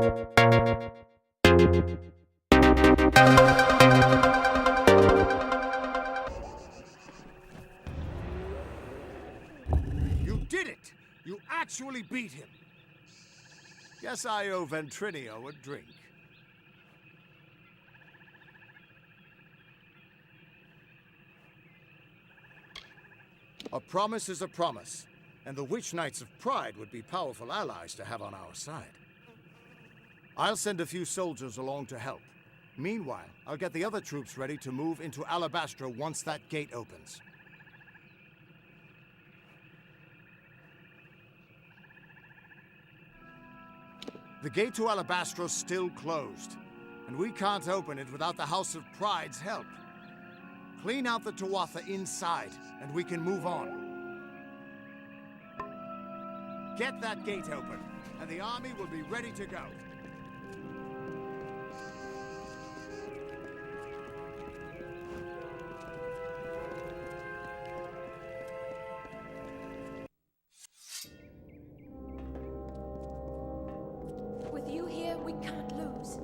You did it! You actually beat him! Guess I owe Ventrinio a drink. A promise is a promise, and the Witch Knights of Pride would be powerful allies to have on our side. I'll send a few soldiers along to help. Meanwhile, I'll get the other troops ready to move into Alabastra once that gate opens. The gate to Alabastra's still closed, and we can't open it without the House of Pride's help. Clean out the Tuatha inside, and we can move on. Get that gate open, and the army will be ready to go. With you here, we can't lose.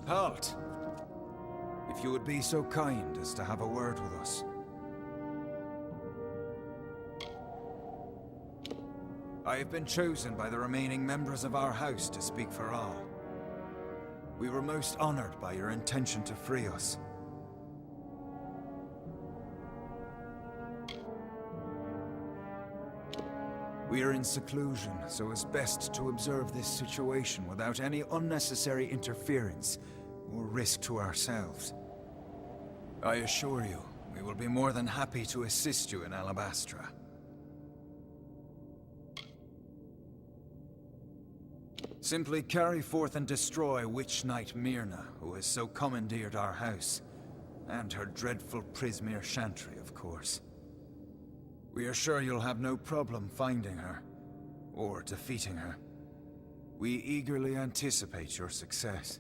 Halt! If you would be so kind as to have a word with us. I have been chosen by the remaining members of our house to speak for all. We were most honored by your intention to free us. We are in seclusion, so it's best to observe this situation without any unnecessary interference or risk to ourselves. I assure you, we will be more than happy to assist you in Alabastra. Simply carry forth and destroy Witch Knight Myrna, who has so commandeered our house, and her dreadful Prismere Chantry, of course. We are sure you'll have no problem finding her, or defeating her. We eagerly anticipate your success.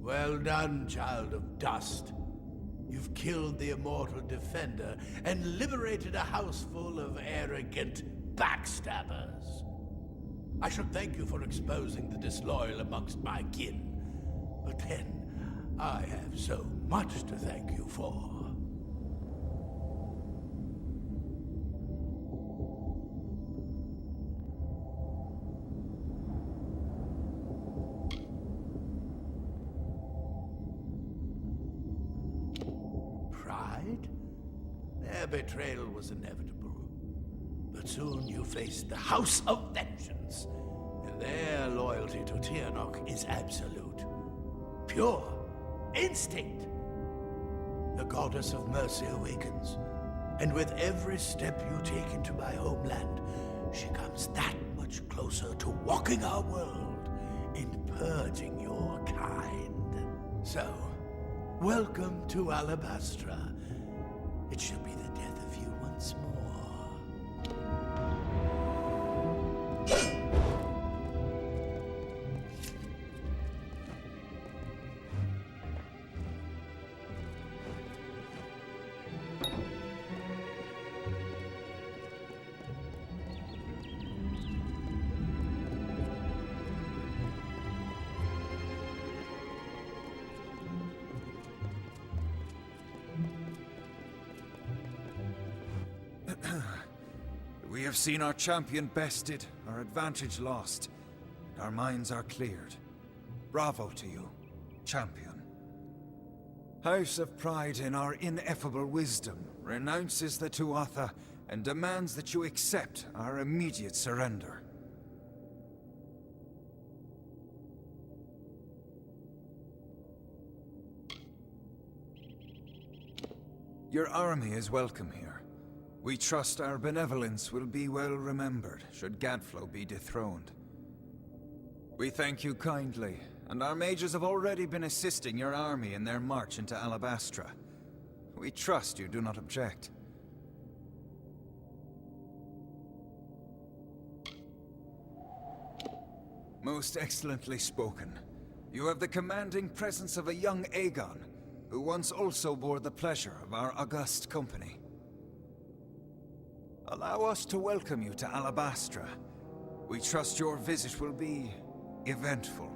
Well done, child of dust. You've killed the immortal defender and liberated a house full of arrogant backstabbers. I should thank you for exposing the disloyal amongst my kin. But then, I have so much to thank you for. Their betrayal was inevitable. But soon you faced the House of Vengeance, and their loyalty to Tiernok is absolute. Pure. Instinct. The goddess of mercy awakens, and with every step you take into my homeland, she comes that much closer to walking our world and purging your kind. So, welcome to Alabastra. It shall be the death of you once more. We have seen our champion bested, our advantage lost, and our minds are cleared. Bravo to you, champion. House of Pride, in our ineffable wisdom, renounces the Tuatha and demands that you accept our immediate surrender. Your army is welcome here. We trust our benevolence will be well remembered should Gadflow be dethroned. We thank you kindly, and our mages have already been assisting your army in their march into Alabastra. We trust you do not object. Most excellently spoken. You have the commanding presence of a young Aegon, who once also bore the pleasure of our august company. Allow us to welcome you to Alabastra. We trust your visit will be eventful.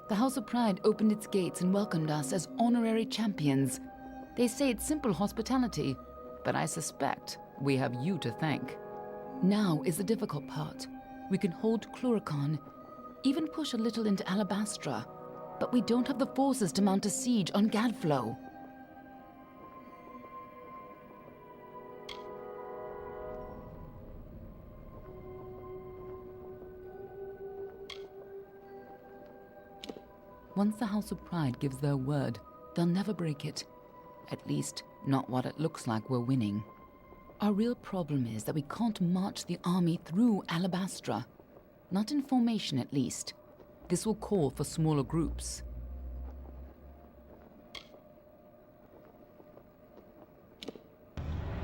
The House of Pride opened its gates and welcomed us as honorary champions. They say it's simple hospitality, but I suspect we have you to thank. Now is the difficult part. We can hold Cluricon, even push a little into Alabastra, but we don't have the forces to mount a siege on Gadflow. Once the House of Pride gives their word, they'll never break it. At least, not while it looks like we're winning. Our real problem is that we can't march the army through Alabastra. Not in formation, at least. This will call for smaller groups.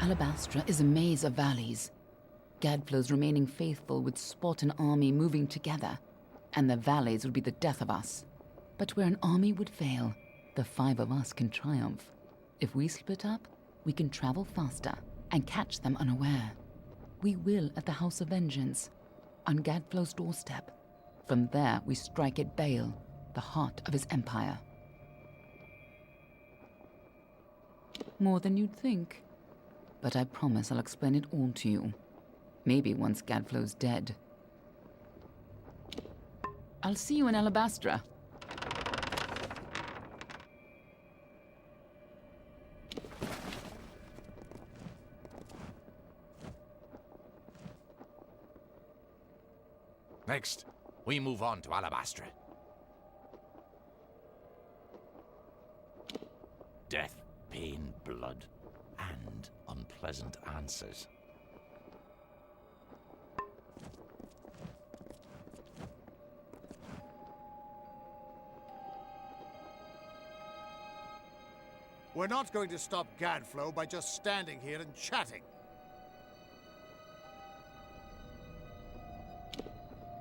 Alabastra is a maze of valleys. Gadflow's remaining faithful would spot an army moving together, and the valleys would be the death of us. But where an army would fail, the 5 of us can triumph. If we split up, we can travel faster and catch them unaware. We will at the House of Vengeance, on Gadflow's doorstep. From there, we strike at Baal, the heart of his empire. More than you'd think. But I promise I'll explain it all to you. Maybe once Gadflow's dead. I'll see you in Alabastra. Next, we move on to Alabastra. Death, pain, blood, and unpleasant answers. We're not going to stop Gadflow by just standing here and chatting.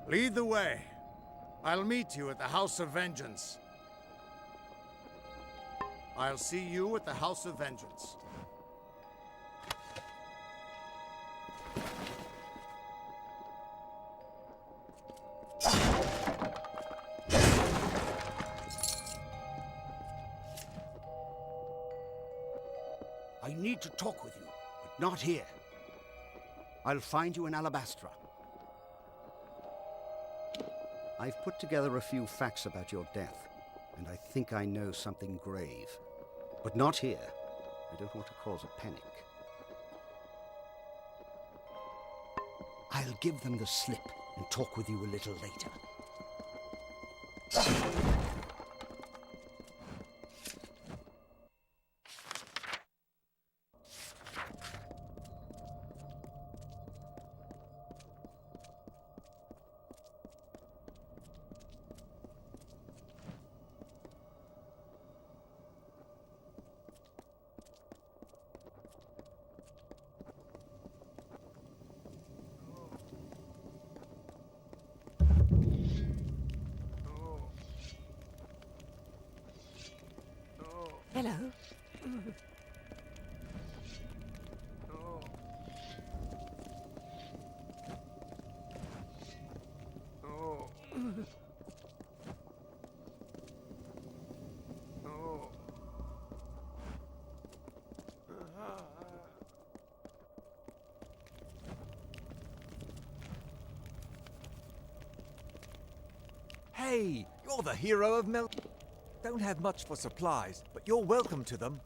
Lead the way. I'll meet you at the House of Vengeance. I'll see you at the House of Vengeance. I need to talk with you, but not here. I'll find you in Alabastra. I've put together a few facts about your death, and I think I know something grave. But not here. I don't want to cause a panic. I'll give them the slip and talk with you a little later. Hello. Hey, you're the hero of Mel. Don't have much for supplies, but you're welcome to them.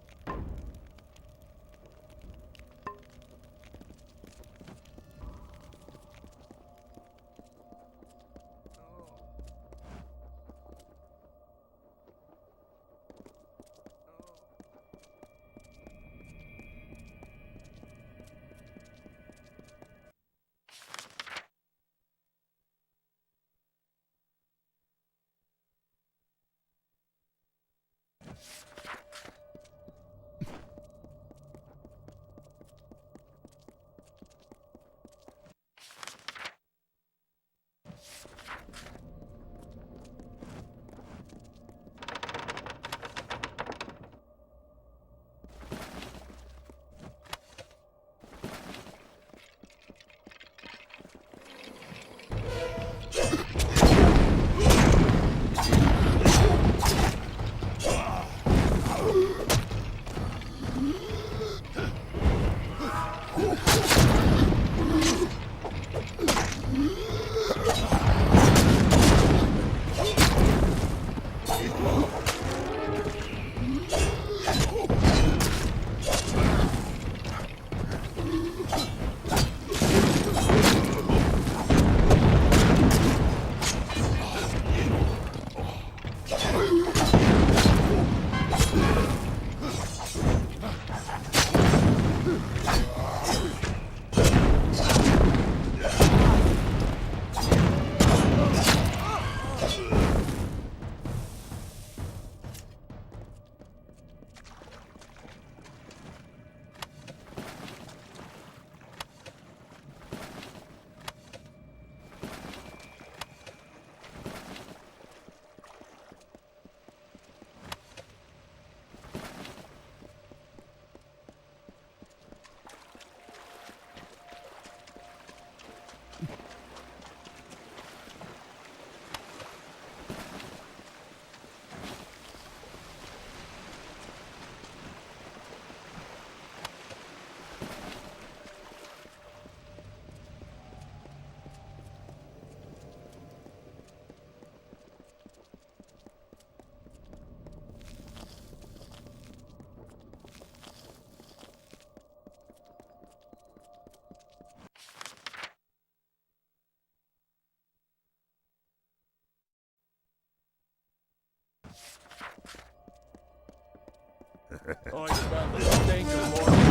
I smell the stink of more.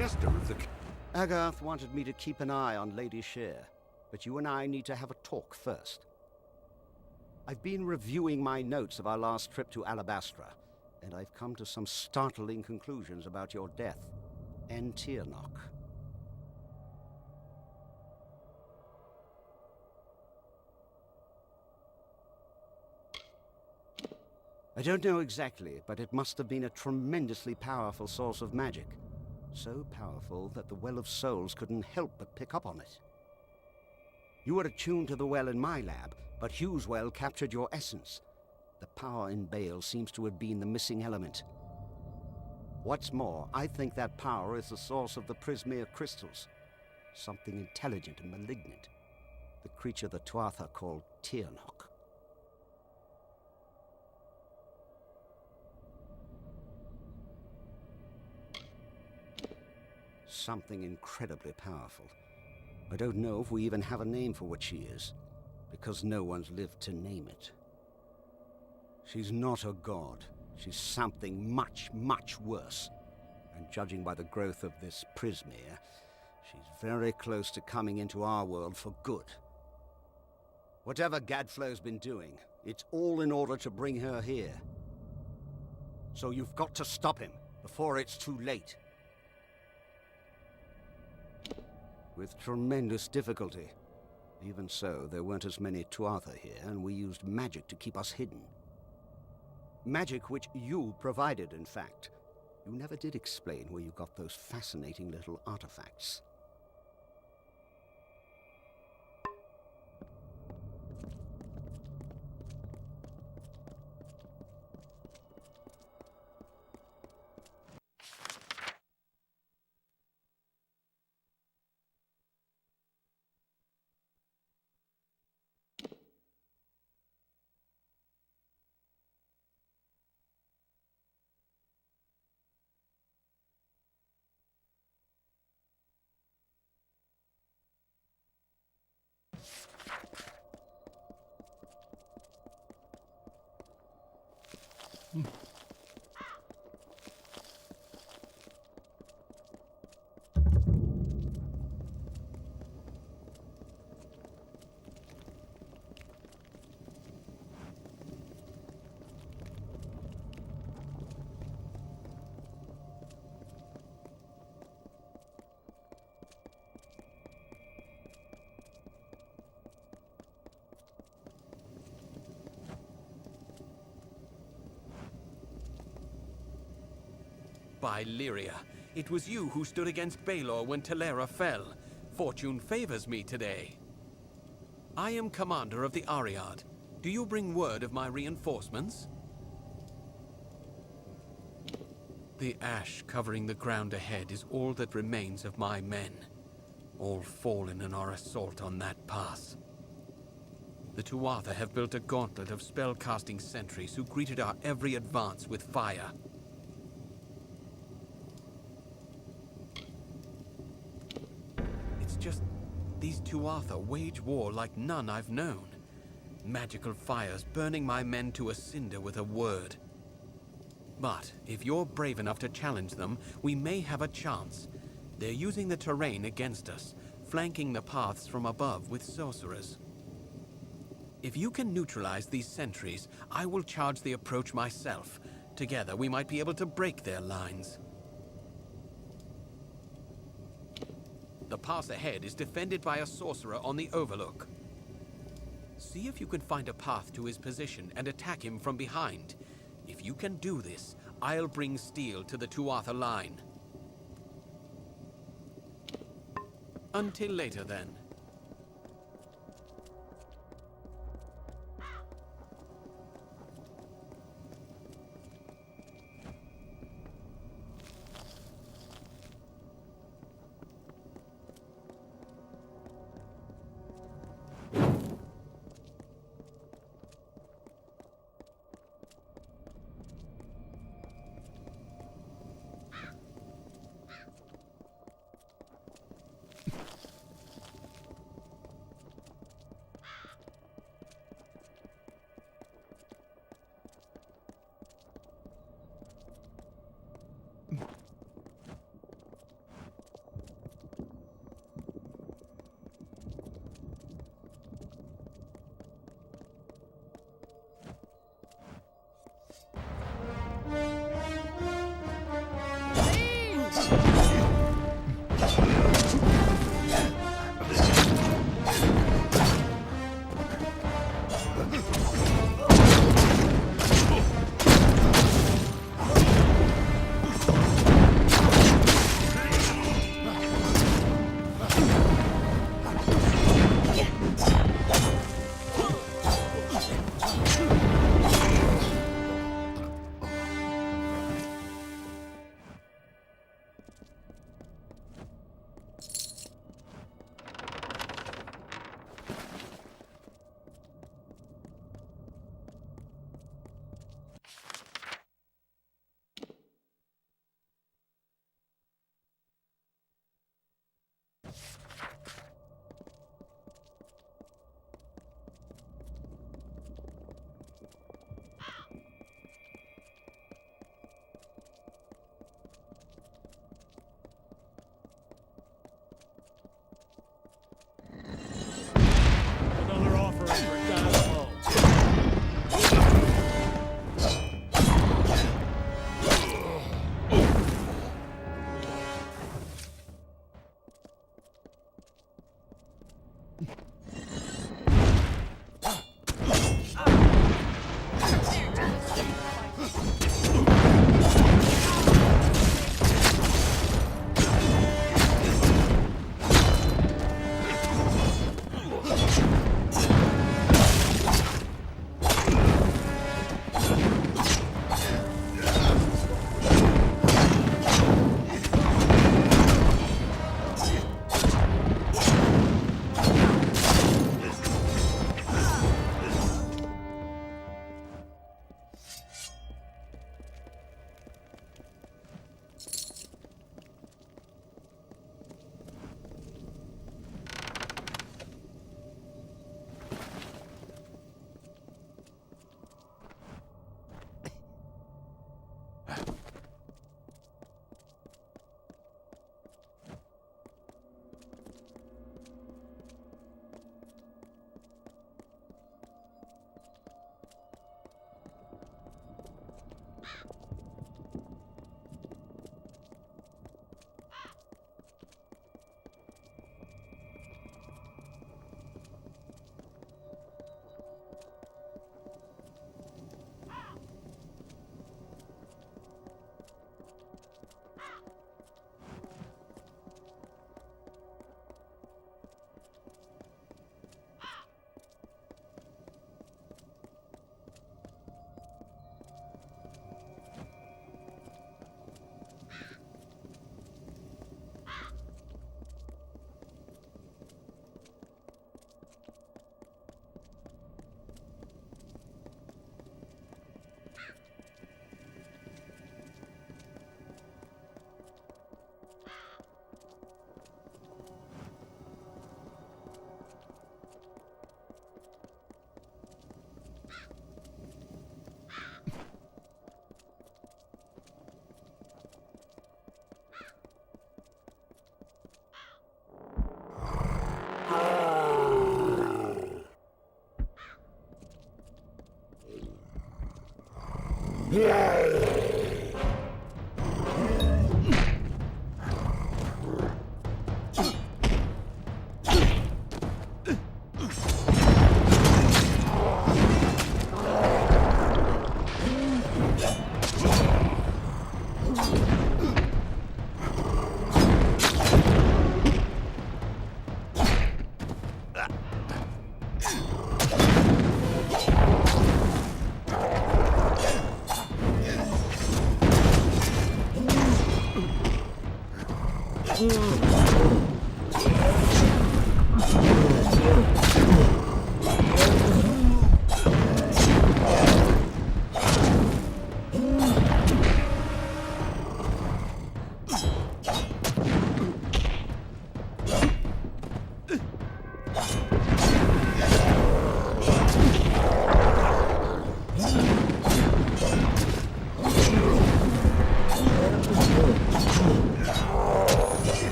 jester of the... Agarth wanted me to keep an eye on Lady Sher, but you and I need to have a talk first. I've been reviewing my notes of our last trip to Alabastra, and I've come to some startling conclusions about your death and Tyrnok. I don't know exactly, but it must have been a tremendously powerful source of magic. So powerful that the Well of Souls couldn't help but pick up on it. You were attuned to the well in my lab, but Hugh's well captured your essence. The power in Bale seems to have been the missing element. What's more, I think that power is the source of the Prismere crystals. Something intelligent and malignant. The creature the Tuatha called Tyrnok. Something incredibly powerful. I don't know if we even have a name for what she is, because no one's lived to name it. She's not a god. She's something much, much worse. And judging by the growth of this Prismere, she's very close to coming into our world for good. Whatever Gadflow's been doing, it's all in order to bring her here. So you've got to stop him before it's too late. With tremendous difficulty. Even so, there weren't as many Tuatha here, and we used magic to keep us hidden. Magic which you provided, in fact. You never did explain where you got those fascinating little artifacts. By Lyria, it was you who stood against Balor when Telera fell. Fortune favors me today. I am commander of the Ariad. Do you bring word of my reinforcements? The ash covering the ground ahead is all that remains of my men. All fallen in our assault on that pass. The Tuatha have built a gauntlet of spell-casting sentries who greeted our every advance with fire. Just these Tuatha wage war like none I've known. Magical fires burning my men to a cinder with a word. But if you're brave enough to challenge them, we may have a chance. They're using the terrain against us, flanking the paths from above with sorcerers. If you can neutralize these sentries, I will charge the approach myself. Together we might be able to break their lines. The pass ahead is defended by a sorcerer on the overlook. See if you can find a path to his position and attack him from behind. If you can do this, I'll bring steel to the Tuatha line. Until later, then.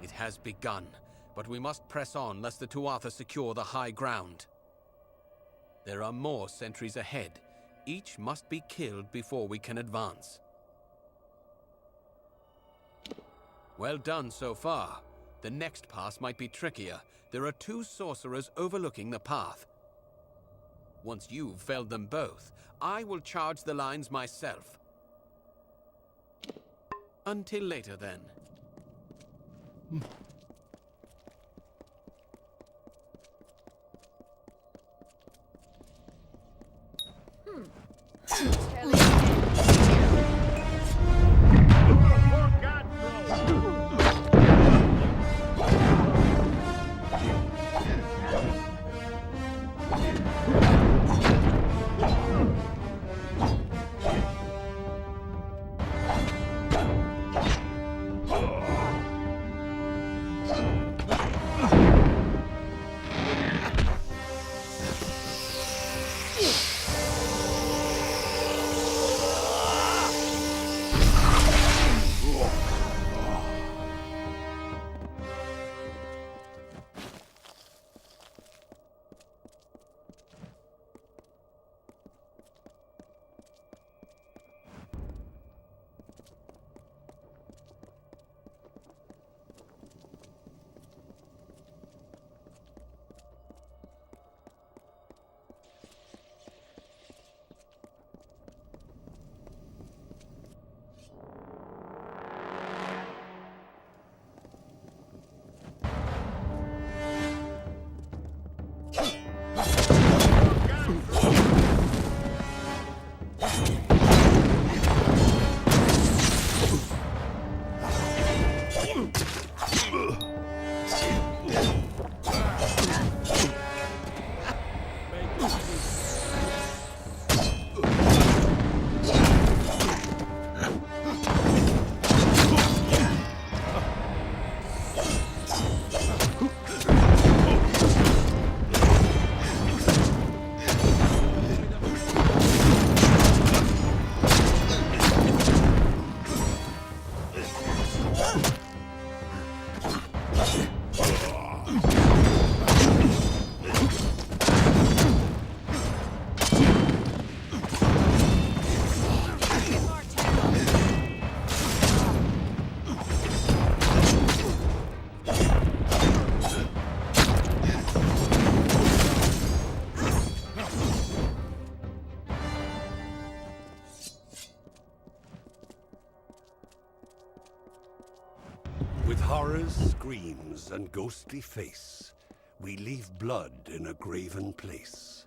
It has begun, but we must press on lest the Tuatha secure the high ground. There are more sentries ahead. Each must be killed before we can advance. Well done so far. The next pass might be trickier. There are 2 sorcerers overlooking the path. Once you've felled them both, I will charge the lines myself. Until later, then. With horrors, screams, and ghostly face, we leave blood in a graven place.